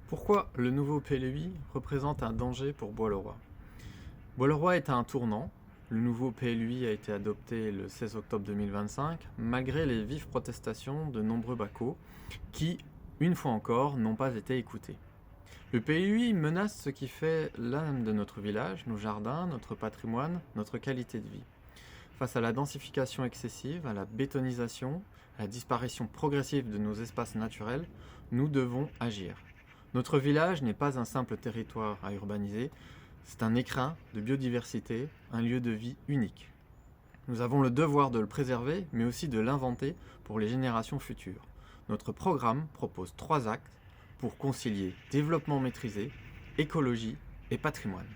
Pourquoi le nouveau PLUI représente un danger pour Bois-le-Roi? Bois-le-Roi est à un tournant. Le nouveau PLUI a été adopté le 16 octobre 2025, malgré les vives protestations de nombreux bacos qui, une fois encore, n'ont pas été écoutés. Le PLUI menace ce qui fait l'âme de notre village, nos jardins, notre patrimoine, notre qualité de vie. Face à la densification excessive, à la bétonisation, à la disparition progressive de nos espaces naturels, nous devons agir. Notre village n'est pas un simple territoire à urbaniser, c'est un écrin de biodiversité, un lieu de vie unique. Nous avons le devoir de le préserver, mais aussi de l'inventer pour les générations futures. Notre programme propose 3 actes pour concilier développement maîtrisé, écologie et patrimoine.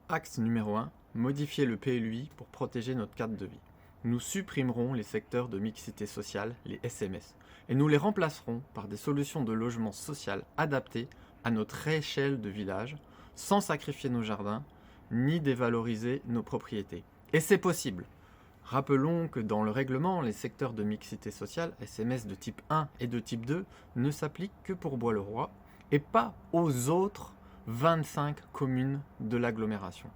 Axe numéro 1, modifier le PLUI pour protéger notre cadre de vie. Nous supprimerons les secteurs de mixité sociale, les SMS, et nous les remplacerons par des solutions de logement social adaptées à notre échelle de village, sans sacrifier nos jardins, ni dévaloriser nos propriétés. Et c'est possible. Rappelons que dans le règlement, les secteurs de mixité sociale, SMS de type 1 et de type 2, ne s'appliquent que pour Bois-le-Roi et pas aux autres 25 communes de l'agglomération.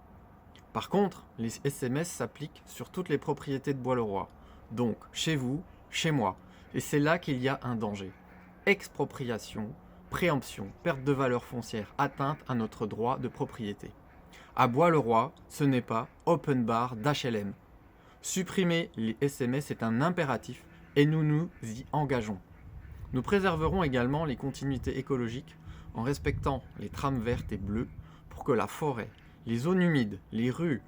Par contre, les SMS s'appliquent sur toutes les propriétés de Bois-le-Roi, donc chez vous, chez moi, et c'est là qu'il y a un danger. Expropriation, préemption, perte de valeur foncière, atteinte à notre droit de propriété. À Bois-le-Roi, ce n'est pas open bar d'HLM. Supprimer les SMS est un impératif et nous nous y engageons. Nous préserverons également les continuités écologiques en respectant les trames vertes et bleues pour que la forêt, les zones humides, les rues,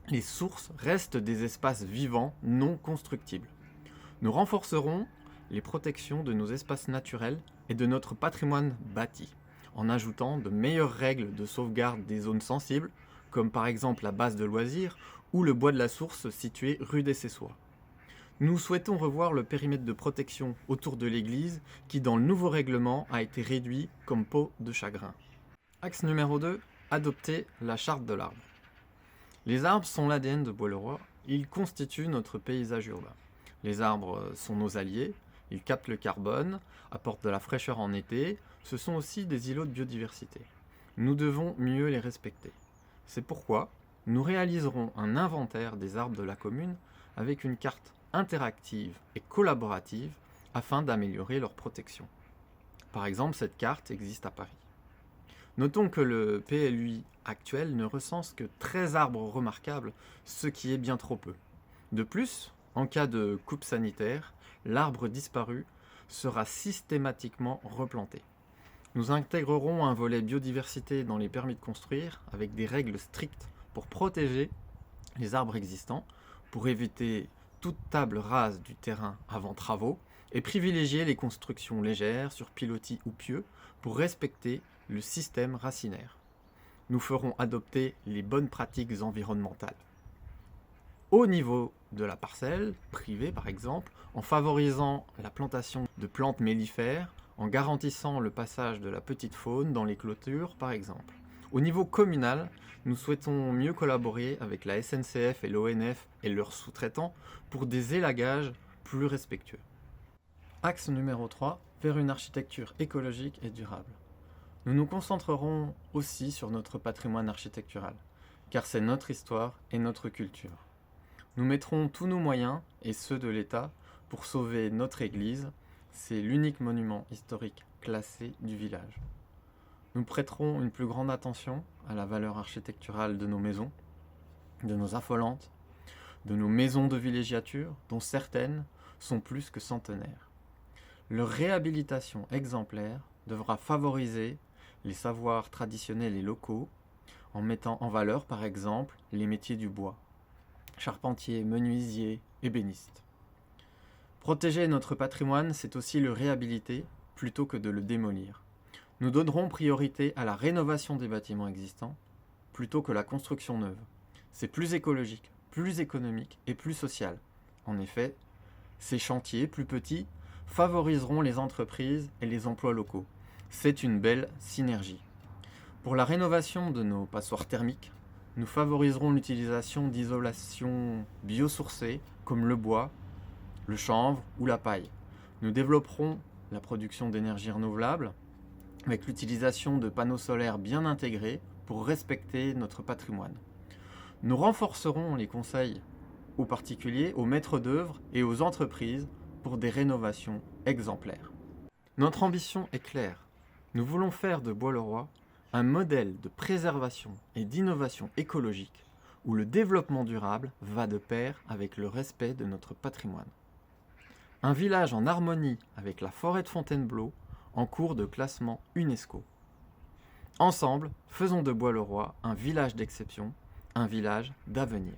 les sources restent des espaces vivants non constructibles. Nous renforcerons les protections de nos espaces naturels et de notre patrimoine bâti en ajoutant de meilleures règles de sauvegarde des zones sensibles, comme par exemple la base de loisirs ou le bois de la source situé rue des Cessois. Nous souhaitons revoir le périmètre de protection autour de l'église qui, dans le nouveau règlement, a été réduit comme peau de chagrin. Axe numéro 2, adopter la charte de l'arbre. Les arbres sont l'ADN de Bois-le-Roi, ils constituent notre paysage urbain. Les arbres sont nos alliés, ils captent le carbone, apportent de la fraîcheur en été, ce sont aussi des îlots de biodiversité. Nous devons mieux les respecter. C'est pourquoi nous réaliserons un inventaire des arbres de la commune avec une carte interactive et collaborative afin d'améliorer leur protection. Par exemple, cette carte existe à Paris. Notons que le PLUI actuel ne recense que 13 arbres remarquables, ce qui est bien trop peu. De plus, en cas de coupe sanitaire, l'arbre disparu sera systématiquement replanté. Nous intégrerons un volet biodiversité dans les permis de construire avec des règles strictes pour protéger les arbres existants, pour éviter toute table rase du terrain avant travaux et privilégier les constructions légères sur pilotis ou pieux pour respecter le système racinaire. Nous ferons adopter les bonnes pratiques environnementales. Au niveau de la parcelle, privée par exemple, en favorisant la plantation de plantes mellifères, en garantissant le passage de la petite faune dans les clôtures par exemple. Au niveau communal, nous souhaitons mieux collaborer avec la SNCF et l'ONF et leurs sous-traitants pour des élagages plus respectueux. Axe numéro 3, vers une architecture écologique et durable. Nous nous concentrerons aussi sur notre patrimoine architectural, car c'est notre histoire et notre culture. Nous mettrons tous nos moyens, et ceux de l'État, pour sauver notre église. C'est l'unique monument historique classé du village. Nous prêterons une plus grande attention à la valeur architecturale de nos maisons, de nos affolantes, de nos maisons de villégiature, dont certaines sont plus que centenaires. Leur réhabilitation exemplaire devra favoriser les savoirs traditionnels et locaux, en mettant en valeur par exemple les métiers du bois, charpentier, menuisier, ébéniste. Protéger notre patrimoine, c'est aussi le réhabiliter plutôt que de le démolir. Nous donnerons priorité à la rénovation des bâtiments existants plutôt que la construction neuve. C'est plus écologique, plus économique et plus social. En effet, ces chantiers plus petits favoriseront les entreprises et les emplois locaux. C'est une belle synergie. Pour la rénovation de nos passoires thermiques, nous favoriserons l'utilisation d'isolation biosourcée comme le bois, le chanvre ou la paille. Nous développerons la production d'énergie renouvelable avec l'utilisation de panneaux solaires bien intégrés pour respecter notre patrimoine. Nous renforcerons les conseils aux particuliers, aux maîtres d'œuvre et aux entreprises pour des rénovations exemplaires. Notre ambition est claire. Nous voulons faire de Bois-le-Roi un modèle de préservation et d'innovation écologique où le développement durable va de pair avec le respect de notre patrimoine. Un village en harmonie avec la forêt de Fontainebleau en cours de classement UNESCO. Ensemble, faisons de Bois-le-Roi un village d'exception, un village d'avenir.